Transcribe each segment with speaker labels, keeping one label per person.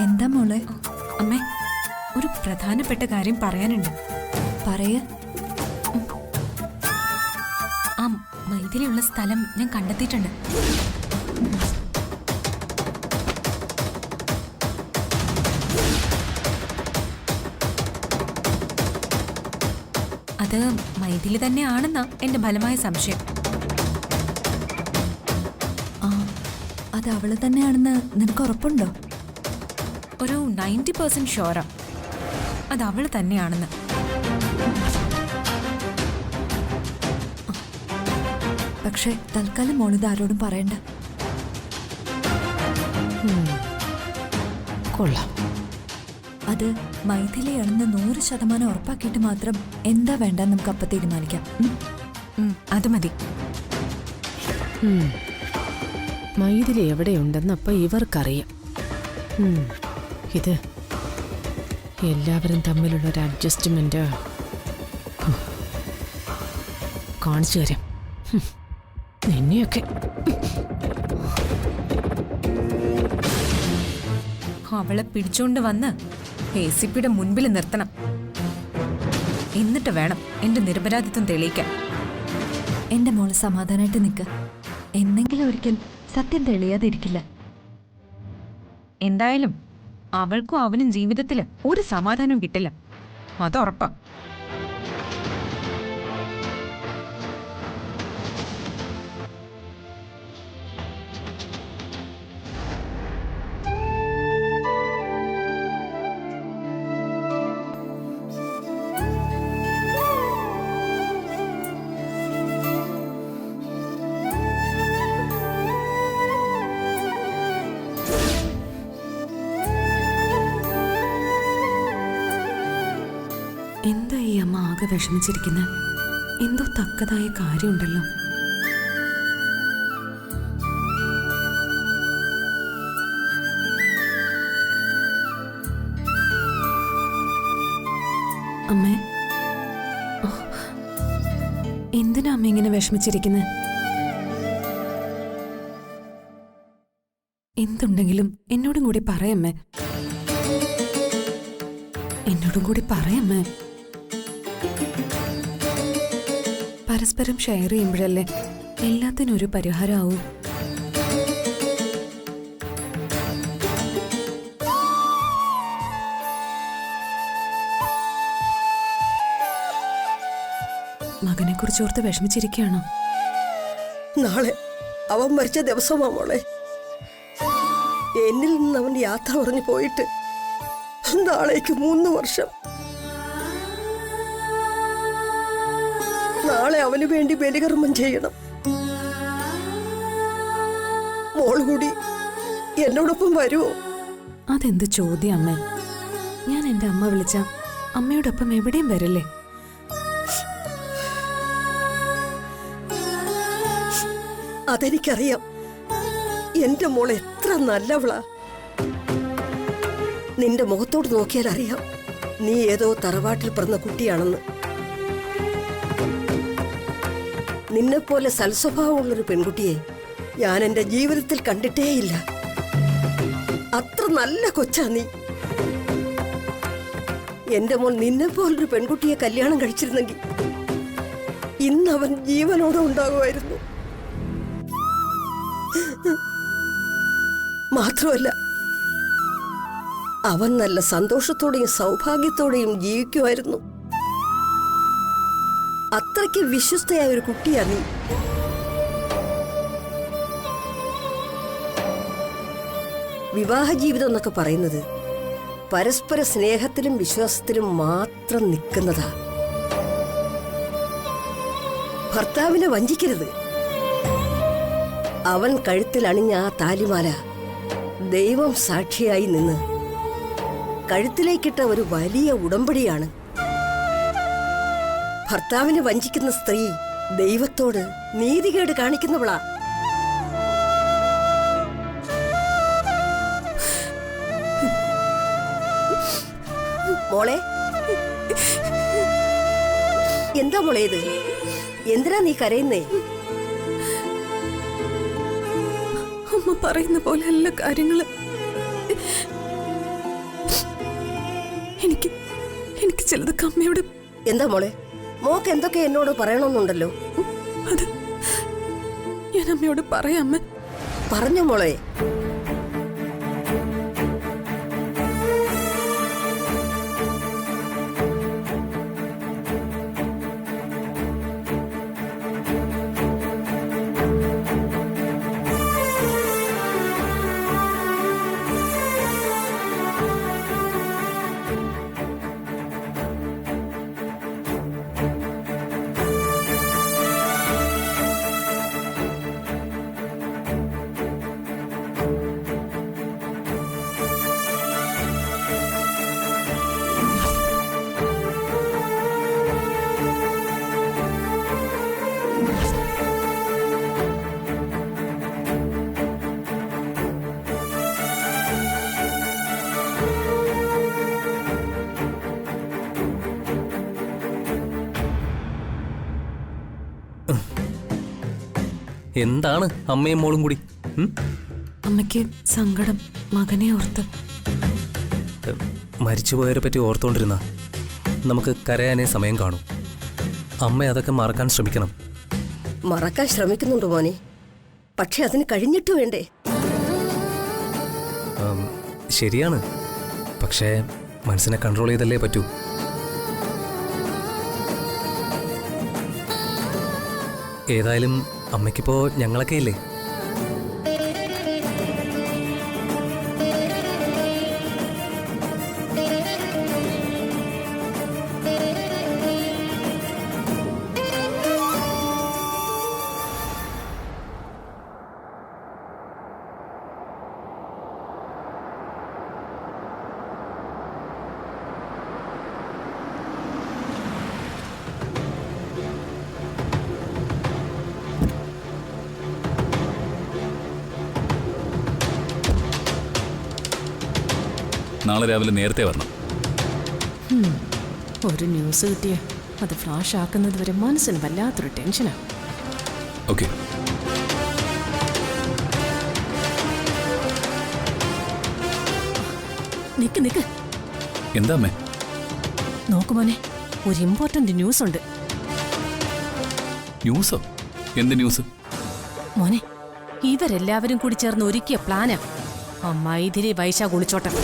Speaker 1: എന്താ മോളെ?
Speaker 2: അമ്മേ, ഒരു പ്രധാനപ്പെട്ട കാര്യം പറയാനുണ്ട്.
Speaker 1: പറയ.
Speaker 2: ആ മൈഥിലിയുള്ള സ്ഥലം ഞാൻ കണ്ടെത്തിയിട്ടുണ്ട്. അത് മൈഥിലി തന്നെയാണെന്നാ എന്റെ ഫലമായ സംശയം.
Speaker 1: ആ, അത് അവള് തന്നെയാണെന്ന് നിനക്ക് ഉറപ്പുണ്ടോ?
Speaker 2: ഒരു 90% ഷുവറാ അത് അവള് തന്നെയാണെന്ന്.
Speaker 1: പക്ഷെ തൽക്കാലം മോളിത് ആരോടും പറയണ്ട.
Speaker 3: കൊള്ളാം.
Speaker 1: അത് മൈഥിലിയാണെന്ന് 100% ഉറപ്പാക്കിയിട്ട് മാത്രം എന്താ വേണ്ട നമുക്ക് അപ്പം തീരുമാനിക്കാം.
Speaker 2: അത് മതി.
Speaker 3: മൈഥിലി എവിടെയുണ്ടെന്ന് അപ്പൊ ഇവർക്കറിയാം. ഇത് എല്ലാവരും തമ്മിലുള്ളൊരു അഡ്ജസ്റ്റ്മെന്റ് കാണിച്ചു തരാം നിന്നെയൊക്കെ.
Speaker 2: അവളെ പിടിച്ചോണ്ട് വന്ന് ACPയുടെ മുൻപിൽ നിർത്തണം. എന്നിട്ട് വേണം എന്റെ നിരപരാധിത്വം തെളിയിക്കാൻ.
Speaker 1: എന്റെ മോള് സമാധാനമായിട്ട് നിൽക്ക്. എന്നെങ്കിലും ഒരിക്കൽ സത്യം തെളിയാതിരിക്കില്ല.
Speaker 2: എന്തായാലും അവൾക്കും അവനും ജീവിതത്തിൽ ഒരു സമാധാനവും കിട്ടില്ല, അതുറപ്പാ.
Speaker 3: എന്താ ഈ അമ്മ ആകെ വിഷമിച്ചിരിക്കുന്നത്? എന്തോ തക്കതായ കാര്യമുണ്ടല്ലോ. അമ്മേ, എന്തിനാ അമ്മ ഇങ്ങനെ വിഷമിച്ചിരിക്കുന്നത്? എന്തുണ്ടെങ്കിലും എന്നോടും കൂടി പറയമ്മേ. എന്നോടും കൂടി പറയമ്മേ. പരസ്പരം ഷെയർ ചെയ്യുമ്പോഴല്ലേ എല്ലാത്തിനും ഒരു പരിഹാരമാവൂ. മകനെ കുറിച്ച് ഓർത്ത് വിഷമിച്ചിരിക്കുകയാണോ?
Speaker 4: നാളെ അവൻ മരിച്ച ദിവസമാ മോളെ. എന്നിൽ നിന്ന് അവൻ യാത്ര പറഞ്ഞു പോയിട്ട് നാളേക്ക് 3 വർഷം. നാളെ അവന് വേണ്ടി ബലികർമ്മം ചെയ്യണം. മോൾ കൂടി എന്നോടൊപ്പം വരുമോ?
Speaker 3: അതെന്ത് ചോദ്യം അമ്മ? ഞാൻ എന്റെ അമ്മ വിളിച്ച അമ്മയോടൊപ്പം എവിടെയും വരില്ലേ?
Speaker 4: അതെനിക്കറിയാം. എന്റെ മോൾ എത്ര നല്ലവളാ. നിന്റെ മുഖത്തോട് നോക്കിയാൽ അറിയാം നീ ഏതോ തറവാട്ടിൽ പിറന്ന കുട്ടിയാണെന്ന്. നിന്നെപ്പോലെ സൽസ്വഭാവമുള്ളൊരു പെൺകുട്ടിയെ ഞാൻ എന്റെ ജീവിതത്തിൽ കണ്ടിട്ടേയില്ല. അത്ര നല്ല കൊച്ചാ നീ. എന്റെ മോൾ നിന്നെപ്പോലൊരു പെൺകുട്ടിയെ കല്യാണം കഴിച്ചിരുന്നെങ്കിൽ ഇന്നവൻ ജീവനോടെ ഉണ്ടാകുമായിരുന്നു. മാത്രമല്ല, അവൻ നല്ല സന്തോഷത്തോടെയും സൗഭാഗ്യത്തോടെയും ജീവിക്കുമായിരുന്നു. അത്രയ്ക്ക് വിശ്വസ്തയായ ഒരു കുട്ടിയാ നീ. വിവാഹ ജീവിതം എന്നൊക്കെ പറയുന്നത് പരസ്പര സ്നേഹത്തിലും വിശ്വാസത്തിലും മാത്രം നിൽക്കുന്നതാ. ഭർത്താവിനെ വഞ്ചിക്കരുത്. അവൻ കഴുത്തിൽ അണിഞ്ഞ ആ താലിമാല ദൈവം സാക്ഷിയായി നിന്ന് കഴുത്തിലേക്കിട്ട ഒരു വലിയ ഉടമ്പടിയാണ്. ഭർത്താവിനെ വഞ്ചിക്കുന്ന സ്ത്രീ ദൈവത്തോട് നീതികേട് കാണിക്കുന്നവളാ. മോളെ, എന്താ മോളെ ഇത്? എന്തിനാ നീ കരയുന്നേ?
Speaker 3: അമ്മ പറയുന്ന പോലെ എല്ലാ കാര്യങ്ങളും ചിലതൊക്കെ അമ്മയോട്.
Speaker 4: എന്താ മോളെ, മോക്ക് എന്തൊക്കെ എന്നോട് പറയണമെന്നുണ്ടല്ലോ?
Speaker 3: അത് ഞാൻ അമ്മയോട് പറയാം അമ്മ.
Speaker 4: പറഞ്ഞോ മോളെ.
Speaker 5: എന്താണ് അമ്മയും മോളും കൂടി?
Speaker 3: അമ്മയ്ക്ക് സങ്കടം മകനെ ഓർത്ത്.
Speaker 5: മരിച്ചുപോയവരെ പറ്റി ഓർത്തുകൊണ്ടിരുന്ന നമുക്ക് കരയാനേ സമയം കാണും. അമ്മ അതൊക്കെ മറക്കാൻ ശ്രമിക്കണം.
Speaker 4: മറക്കാൻ ശ്രമിക്കുന്നുണ്ട് മോനെ, പക്ഷെ അതിന് കഴിഞ്ഞിട്ട് വേണ്ടേ?
Speaker 5: ശരിയാണ്, പക്ഷേ മനസ്സിനെ കൺട്രോൾ ചെയ്തല്ലേ പറ്റൂ. ഏതായാലും അമ്മയ്ക്കിപ്പോ ഞങ്ങളൊക്കെ ഇല്ലേ?
Speaker 6: നാളെ രാവിലെ നേരത്തെ വരണം.
Speaker 3: ഒരു ന്യൂസ് കിട്ടിയ അത് ഫ്ലാഷ് ആക്കുന്നത് വരെ മനസ്സിന് വല്ലാത്തൊരു ടെൻഷനാണ്.
Speaker 6: ഓക്കെ.
Speaker 3: നിക്ക് നിക്ക്.
Speaker 6: എന്താ അമ്മേ?
Speaker 3: നോക്കുമോനെ, ഒരു ഇമ്പോർട്ടന്റ് ന്യൂസ് ഉണ്ട്.
Speaker 6: ന്യൂസോ? എന്ത് ന്യൂസ്?
Speaker 3: മോനെ, ഇവരെല്ലാവരും കൂടി ചേർന്ന് ഒരുക്കിയ പ്ലാനാ ആ മൈഥിലി വൈശാഖ് ഒളിച്ചോട്ടം.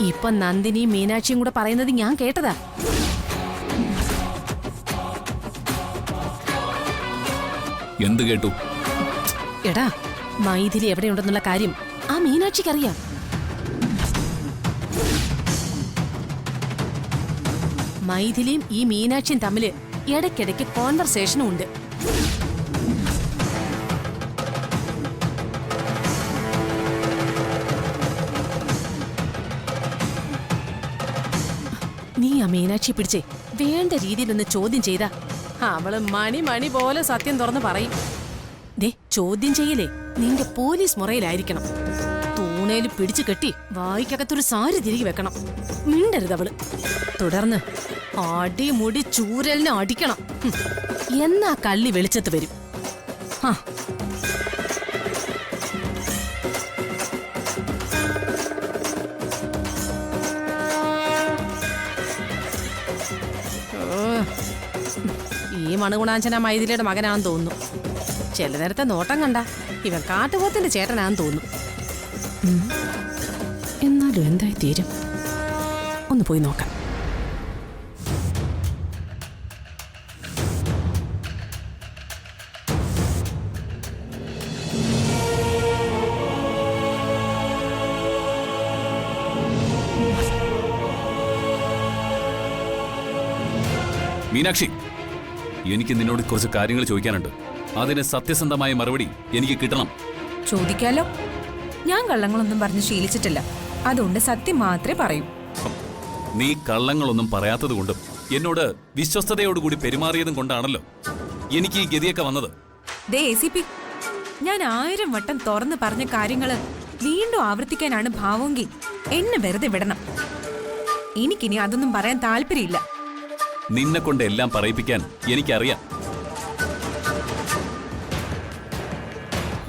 Speaker 3: ഇപ്പൊ നന്ദിനിയും മീനാക്ഷിയും കൂടെ പറയുന്നത് ഞാൻ കേട്ടതാ.
Speaker 6: എന്ത് കേട്ടു?
Speaker 3: എടാ, മൈഥിലി എവിടെയുണ്ടെന്നുള്ള കാര്യം ആ മീനാക്ഷിക്കറിയാം. മൈഥിലിയും ഈ മീനാക്ഷിയും തമ്മില് ഇടയ്ക്കിടയ്ക്ക് കോൺവെർസേഷനും ഉണ്ട്. നീ ആ മീനാക്ഷി പിടിച്ചേ വേണ്ട രീതിയിലൊന്ന് ചോദ്യം ചെയ്താ അവള് മണി പോലെ സത്യം തുറന്ന് പറയും. ദേ, ചോദ്യം ചെയ്യലേ നിന്റെ പോലീസ് മുറയിലായിരിക്കണം. തൂണേല് പിടിച്ചു കെട്ടി വായിക്കകത്തൊരു സാരി തിരികെ വെക്കണം. മിണ്ടരുത് അവള്. തുടർന്ന് അടിമുടി ചൂരലിനെ അടിക്കണം. എന്നാ കള്ളി വെളിച്ചത്ത് വരും. ആ, ഈ മണുഗുണാഞ്ചന മൈഥിലിയുടെ മകനാണെന്ന് തോന്നുന്നു. ചില നേരത്തെ നോട്ടം കണ്ട ഇവൻ കാട്ടുപോത്തിന്റെ ചേട്ടനാണെന്ന് തോന്നുന്നു. എന്നാലും എന്തായി തീരും? ഒന്ന് പോയി നോക്കാം.
Speaker 6: മീനാക്ഷി, എനിക്ക് നിന്നോട് കുറച്ച് കാര്യങ്ങൾ ചോദിക്കാനുണ്ട്. അതിന് സത്യസന്ധമായ മറുപടി എനിക്ക് കിട്ടണം.
Speaker 2: ചോദിക്കാലോ. ഞാൻ കള്ളങ്ങളൊന്നും പറഞ്ഞ് ശീലിച്ചിട്ടില്ല, അതുകൊണ്ട് സത്യം മാത്രമേ പറയൂ.
Speaker 6: നീ കള്ളങ്ങളൊന്നും പറയാത്തത് കൊണ്ടും എന്നോട് വിശ്വസ്തയോടുകൂടി പെരുമാറിയതും കൊണ്ടാണല്ലോ എനിക്ക് ഈ ഗതിയൊക്കെ വന്നത്.
Speaker 2: ദേ ACP, ഞാൻ 1000 വട്ടം തുറന്ന് പറഞ്ഞ കാര്യങ്ങള് വീണ്ടും ആവർത്തിക്കാനാണ് ഭാവമെങ്കിൽ എന്നെ വെറുതെ വിടണം. എനിക്കിനി അതൊന്നും പറയാൻ താല്പര്യമില്ല.
Speaker 6: നിന്നെ കൊണ്ട് എല്ലാം പറയിപ്പിക്കാൻ എനിക്കറിയാം.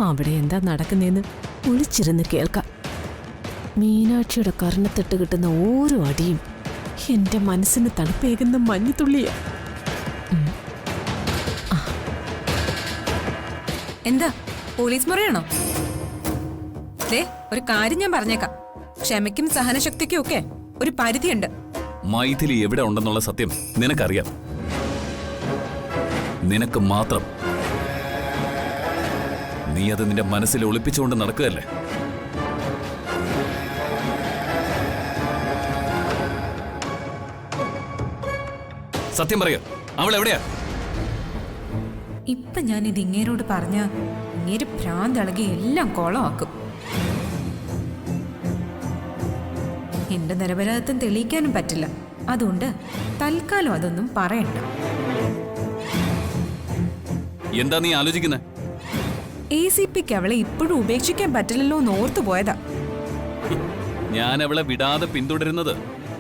Speaker 3: അവിടെ എന്താ നടക്കുന്നതെന്ന് ഒളിച്ചിരുന്ന് കേൾക്കാം. മീനാക്ഷിയുടെ കർണത്തിട്ട് കിട്ടുന്ന ഓരോ അടിയും എന്റെ മനസ്സിന് തണുപ്പേകുന്ന മഞ്ഞുതുള്ളിയാ.
Speaker 2: എന്താ പോലീസ് മുറിയാണോ? ദേ, ഒരു കാര്യം ഞാൻ പറഞ്ഞേക്കാം. ക്ഷമയ്ക്കും സഹനശക്തിക്കും ഒക്കെ ഒരു പരിധിയുണ്ട്.
Speaker 6: മൈഥിലി എവിടെ ഉണ്ടെന്നുള്ള സത്യം നിനക്കറിയാം. നിനക്ക് മാത്രം. നീ അത് നിന്റെ മനസ്സിൽ ഒളിപ്പിച്ചുകൊണ്ട് നടക്കുകയല്ലേ? സത്യം പറയുക, അവൾ എവിടെയാ?
Speaker 2: ഇപ്പൊ ഞാൻ ഇത് ഇങ്ങേരോട് പറഞ്ഞ ഇങ്ങേര് ഭ്രാന്തിളകി എല്ലാം കോളമാക്കും. എന്റെ നിരപരാധിത്വം തെളിയിക്കാനും പറ്റില്ല. അതുകൊണ്ട് തൽക്കാലം അതൊന്നും പറയണ്ട.
Speaker 6: എന്താ നീ ആലോചിക്കുന്നത്?
Speaker 2: ACPക്ക് അവളെ ഇപ്പോഴും ഉപേക്ഷിക്കാൻ പറ്റില്ലല്ലോ എന്ന് ഓർത്തു പോയതാ.
Speaker 6: ഞാൻ അവളെ വിടാതെ പിന്തുടരുന്നത്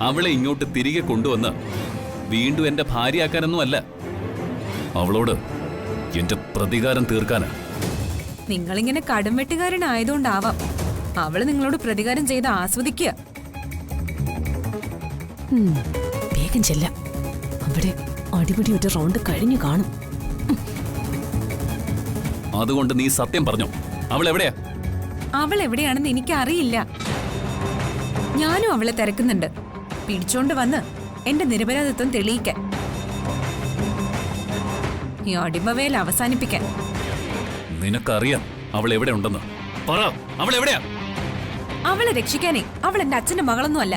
Speaker 6: അവളെ ഇങ്ങോട്ട് തിരികെ കൊണ്ടുവന്ന് വീണ്ടും എന്റെ ഭാര്യയാക്കാനൊന്നും അല്ല, അവളോട് എന്റെ പ്രതികാരം തീർക്കാനാ.
Speaker 2: നിങ്ങളിങ്ങനെ കടുംവെട്ടുകാരനായതുകൊണ്ടാവാം അവള് നിങ്ങളോട് പ്രതികാരം ചെയ്ത് ആസ്വദിക്കുക.
Speaker 3: വേഗം ചെല്ലാം. അവിടെ അടിപിടി ഒരു റൗണ്ട് കഴിഞ്ഞു കാണും.
Speaker 6: അതുകൊണ്ട് നീ സത്യം പറഞ്ഞോ, അവൾ എവിടെയാ?
Speaker 2: അവൾ എവിടെയാണെന്ന് എനിക്കറിയില്ല. ഞാനും അവളെ തിരക്കുന്നുണ്ട്, പിടിച്ചോണ്ട് വന്ന് എന്റെ നിരപരാധിത്വം തെളിയിക്കാൻ, ഈ അടിമവേല അവസാനിപ്പിക്കാൻ.
Speaker 6: നിനക്കറിയാം അവൾ എവിടെ ഉണ്ടെന്ന്. പറ, അവൾ എവിടെയാ?
Speaker 2: അവളെ രക്ഷിക്കാനേ അവൾ എന്റെ അച്ഛന്റെ മകളൊന്നും അല്ല.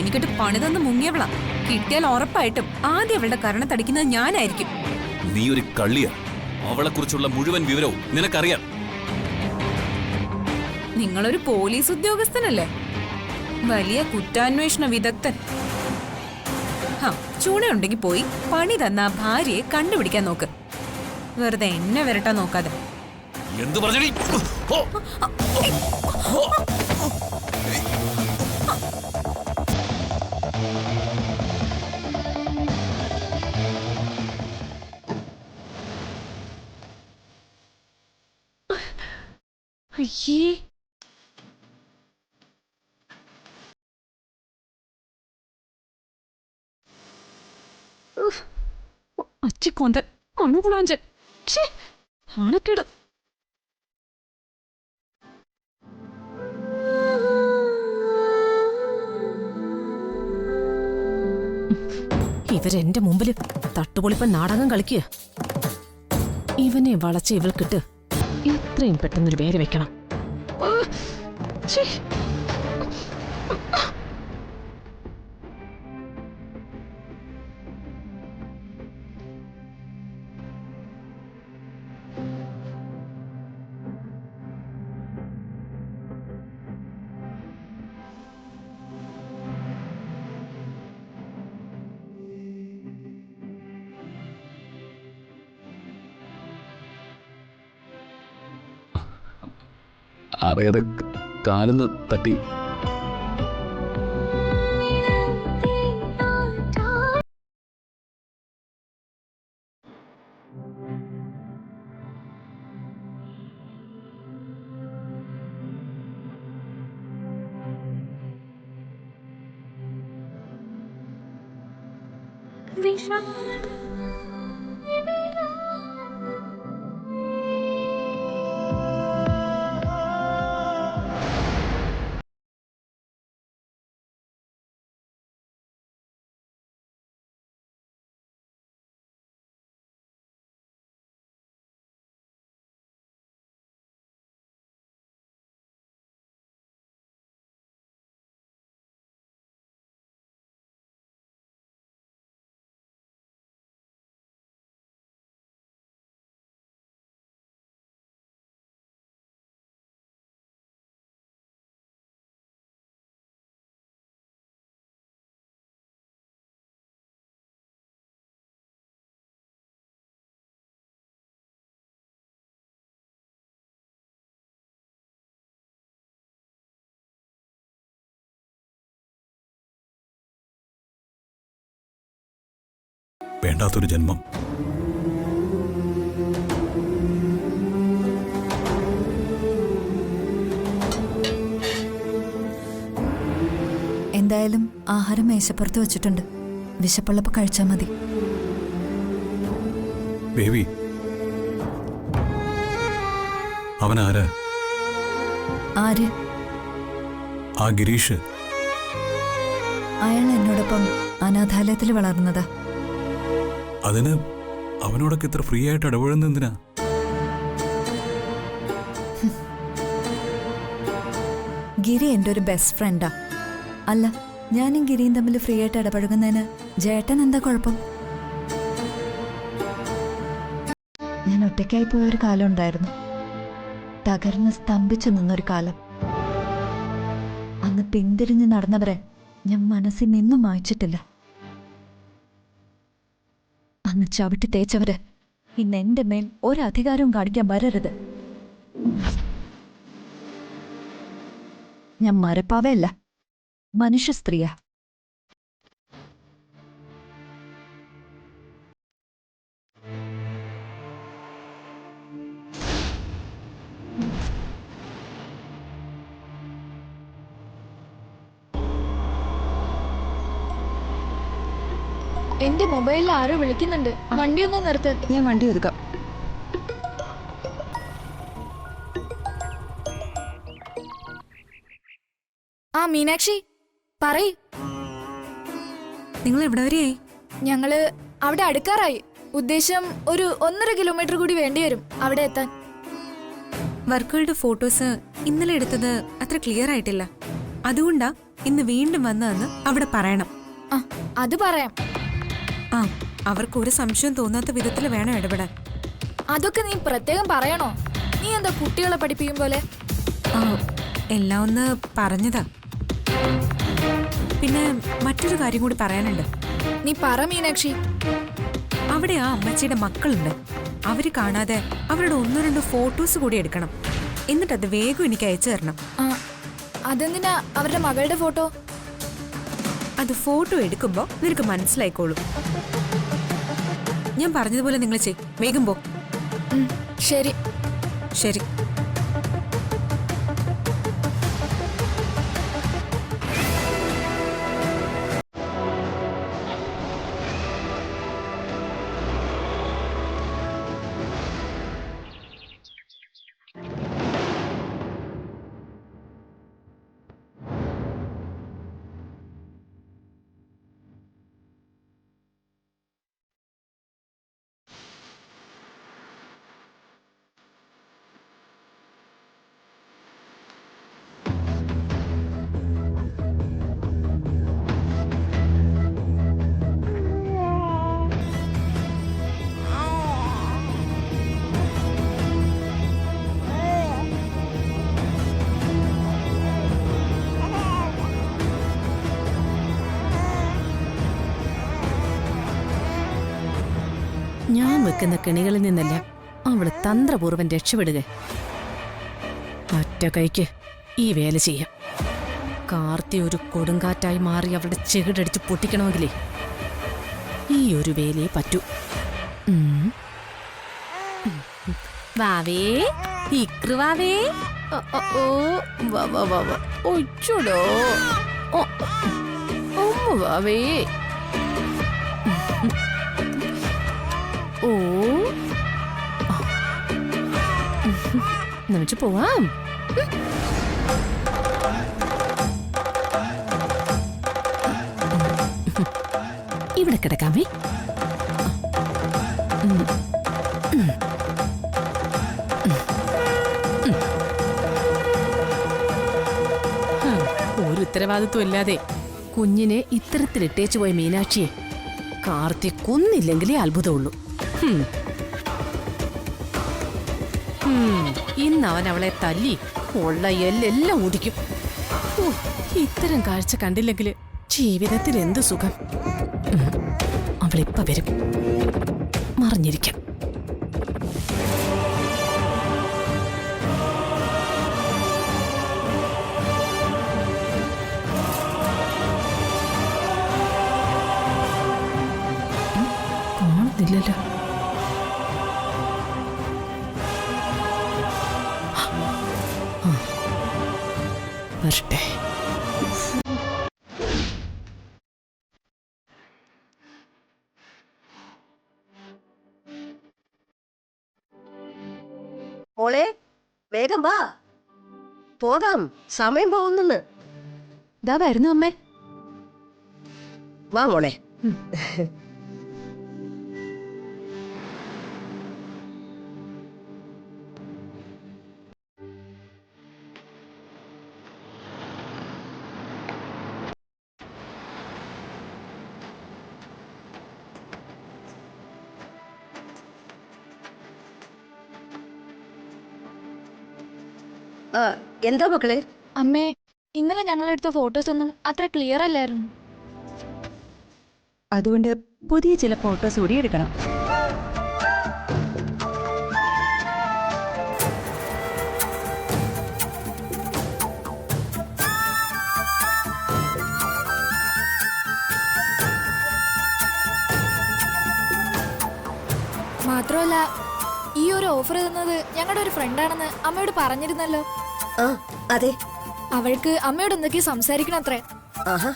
Speaker 2: എനിക്കിട്ട് പണിതന്ന് മുങ്ങിയവളാ. കിട്ടിയാൽ ഉറപ്പായിട്ടും ആദ്യം അവളുടെ കരണത്തടിക്കുന്നത് ഞാനായിരിക്കും.
Speaker 6: നീ ഒരു കള്ളിയാ. അവളെക്കുറിച്ചുള്ള മുഴുവൻ വിവരവും നിനക്കറിയാം.
Speaker 2: നിങ്ങളൊരു പോലീസ് ഉദ്യോഗസ്ഥനല്ലേ, വലിയ കുറ്റാന്വേഷണ വിദഗ്ധൻ. ചൂണയുണ്ടെങ്കിൽ പോയി പണി തന്ന ആ ഭാര്യയെ കണ്ടുപിടിക്കാൻ നോക്ക്. വെറുതെ എന്നെ വരട്ടാൻ നോക്കാതെ.
Speaker 6: എന്തു പറഞ്ഞടി?
Speaker 3: അയ്യേ, അച്ചിക്കൊന്തൻ കണ്ണുകുളാഞ്ചൻ ആണക്കേട്. ഇവരെന്റെ മുമ്പില് തട്ടുപൊളിപ്പൻ നാടകം കളിക്കുക. ഇവനെ വളച്ച് ഇവൾക്കിട്ട് എത്രയും പെട്ടെന്നൊരു പേര് വെക്കണം.
Speaker 6: അറിയാതെ കാലിന്ന് തട്ടി.
Speaker 7: വേണ്ടാത്തൊരു ജന്മം.
Speaker 1: ആഹാരം മേശപ്പുറത്ത് വെച്ചിട്ടുണ്ട്. വിശപ്പുള്ളപ്പോൾ കഴിച്ചാൽ മതി.
Speaker 7: ബേബി, അവനാരാ?
Speaker 1: ആര്?
Speaker 7: ആ ഗിരീഷ്.
Speaker 1: അയാൾ എന്നോടൊപ്പം അനാഥാലയത്തിൽ വളർന്നതാ.
Speaker 7: അതിന് അവനോടൊക്കെ ഇത്ര ഫ്രീ ആയിട്ട് ഇടപെടുന്ന എന്തിനാ?
Speaker 1: ഗിരി എൻ്റെ ഒരു ബെസ്റ്റ് ഫ്രണ്ടാ. അല്ല, ഞാനും ഗിരിയും തമ്മിൽ ഫ്രീ ആയിട്ട് ഇടപഴകുന്നതിന് ജേട്ടൻ എന്താ കുഴപ്പം? ഞാൻ ഒറ്റയ്ക്കായി പോയൊരു കാലം ഉണ്ടായിരുന്നു. തകർന്ന് സ്തംഭിച്ചു നിന്നൊരു കാലം. അന്ന് പിന്തിരിഞ്ഞ് നടന്നവരെ ഞാൻ മനസ്സിൽ നിന്നും മായ്ച്ചിട്ടില്ല. അന്ന് ചവിട്ടി തേച്ചവര് ഇന്ന് എന്റെ മേൽ ഒരധികാരവും കാണിക്കാൻ വരരുത്. ഞാൻ മരപ്പാവയല്ല, മനുഷ്യ സ്ത്രീയാ.
Speaker 8: എന്റെ മൊബൈലിൽ ആരോ വിളിക്കുന്നുണ്ട്. വണ്ടി ഒന്ന് നിർത്ത്.
Speaker 1: ഞാൻ വണ്ടി ഒതുക്കാം.
Speaker 8: ആ മീനാക്ഷി, പറയ്.
Speaker 2: നിങ്ങൾ എവിടെ വരെയായി?
Speaker 8: ഞങ്ങള് അവിടെ അടുക്കാറായി. ഉദ്ദേശം ഒരു 1.5 കിലോമീറ്റർ കൂടി വേണ്ടിവരും അവിടെ എത്താൻ.
Speaker 2: വർക്കുകളുടെ ഫോട്ടോസ് ഇന്നലെ എടുത്തത് അത്ര ക്ലിയർ ആയിട്ടില്ല. അതുകൊണ്ടാ ഇന്ന് വീണ്ടും വന്നതെന്ന് അവിടെ പറയണം.
Speaker 8: ആ അത് പറയാം.
Speaker 2: ആ, അവർക്ക് ഒരു സംശയം തോന്നാത്ത വിധത്തിൽ വേണം ഇടപെടാൻ.
Speaker 8: അതൊക്കെ നീ പ്രത്യേകം പറയണോ? നീ എന്താ കുട്ടികളെ പഠിപ്പിക്കും പോലെ?
Speaker 2: ആ, എല്ലാം ഒന്ന് പറഞ്ഞതാ. പിന്നെ മറ്റൊരു കാര്യം കൂടി പറയാനുണ്ട്.
Speaker 8: നീ പറ മീനാക്ഷി.
Speaker 2: അവിടെ ആ അമ്മച്ചിയുടെ മക്കളുണ്ട്. അവര് കാണാതെ അവരുടെ 1-2 ഫോട്ടോസ് കൂടി എടുക്കണം. എന്നിട്ട് അത് വേഗം എനിക്ക് അയച്ചു തരണം.
Speaker 8: ആ അതെന്തിനാ അവരുടെ മകളുടെ ഫോട്ടോ?
Speaker 2: അത് ഫോട്ടോ എടുക്കുമ്പോ നിനക്ക് മനസ്സിലായിക്കോളും. ഞാൻ പറഞ്ഞതുപോലെ നിങ്ങൾ വേഗം പോ.
Speaker 8: ശരി
Speaker 2: ശരി.
Speaker 3: ഞാൻ വെക്കുന്ന കെണികളിൽ നിന്നല്ല അവള് തന്ത്രപൂർവ്വം രക്ഷപ്പെടുക. ഒറ്റ കൈക്ക് ഈ വേല ചെയ്യാം. കാർത്തി ഒരു കൊടുങ്കാറ്റായി മാറി അവളുടെ ചെകിടടിച്ച് പൊട്ടിക്കണമെങ്കിലേ ഈ ഒരു വേലയെ പറ്റൂ. വാവേ, ഇക്രുവാവേ. ഓ വാ വാ വാ വാ. ഒച്ചോടോ. വാവേ. ഓ നമുക്ക് പോവാം. ഇവിടെ കിടക്കാമേ. ഒരു ഉത്തരവാദിത്വം ഇല്ലാതെ കുഞ്ഞിനെ ഇത്തരത്തിലിട്ടേച്ചു പോയ മീനാക്ഷിയെ കാർത്തി കൊന്നില്ലെങ്കിലേ അത്ഭുതമുള്ളൂ. ഇന്ന് അവൻ അവളെ തല്ലി ഉള്ള എല്ലെല്ലാം ഓടിക്കും. ഇത്തരം കാഴ്ച കണ്ടില്ലെങ്കിൽ ജീവിതത്തിൽ എന്ത് സുഖം. അവളിപ്പ വരും. മറിഞ്ഞിരിക്കാം. കാണുന്നില്ലല്ലോ. വരട്ടെ.
Speaker 4: മോളെ വേഗം വാ, പോകാം, സമയം പോകുന്നെന്ന്.
Speaker 2: ഇതാ വരുന്നു അമ്മേ.
Speaker 4: വാ മോളെ. എന്താ മക്കളെ?
Speaker 8: അമ്മേ, ഇന്നലെ ഞങ്ങളെടുത്ത ഫോട്ടോസ് ഒന്നും അത്ര ക്ലിയർ അല്ലായിരുന്നു.
Speaker 9: അതുകൊണ്ട് പുതിയ ചില ഫോട്ടോസ് കൂടി എടുക്കണം.
Speaker 8: മാത്രമല്ല, ഈ ഒരു ഓഫർ തന്നത് ഞങ്ങളുടെ ഒരു ഫ്രണ്ടാണെന്ന് അമ്മയോട് പറഞ്ഞിരുന്നല്ലോ.
Speaker 4: ആ അതെ.
Speaker 8: അവൾക്ക് അമ്മയോട് എന്തൊക്കെയോ സംസാരിക്കണം അത്രേ.
Speaker 4: ആഹാ,